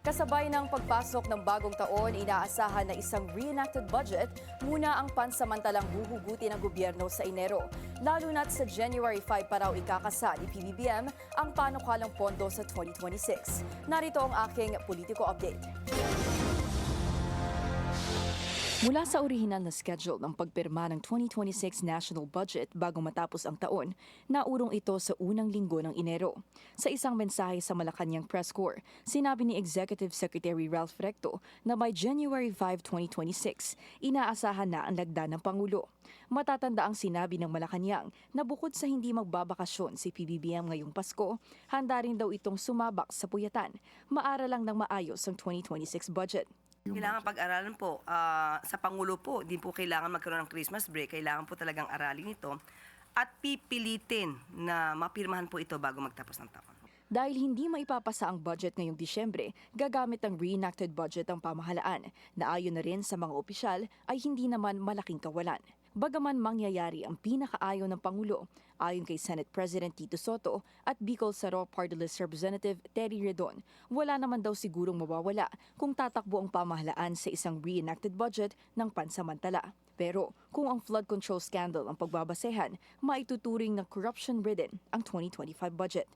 Kasabay ng pagpasok ng bagong taon, inaasahan na isang reenacted budget muna ang pansamantalang huhugutin ng gobyerno sa Enero. Lalo na't sa January 5 pa raw ikakasa ni PBBM ang panukalang pondo sa 2026. Narito ang aking politiko update. Mula sa orihinal na schedule ng pagpirma ng 2026 national budget bago matapos ang taon, naurong ito sa unang linggo ng Enero. Sa isang mensahe sa Malacanang Press Corps, sinabi ni Executive Secretary Ralph Recto na by January 5, 2026, inaasahan na ang lagda ng Pangulo. Matatanda ang sinabi ng Malacanang na bukod sa hindi magbabakasyon si PBBM ngayong Pasko, handa rin daw itong sumabak sa puyatan, maaralang ng maayos ang 2026 budget. Kailangan pag-aralan po. Sa Pangulo po, din po kailangan magkaroon ng Christmas break. Kailangan po talagang aralin ito. At pipilitin na mapirmahan po ito bago magtapos ng taon. Dahil hindi maipapasa ang budget ngayong Disyembre, gagamit ang reenacted budget ang pamahalaan na ayon na rin sa mga opisyal ay hindi naman malaking kawalan. Bagaman mangyayari ang pinakaayaw ng Pangulo, ayon kay Senate President Tito Soto at Bicol Saro Party List Representative Terry Redon, wala naman daw sigurong mawawala kung tatakbo ang pamahalaan sa isang reenacted budget ng pansamantala. Pero kung ang flood control scandal ang pagbabasehan, maituturing na corruption-ridden ang 2025 budget.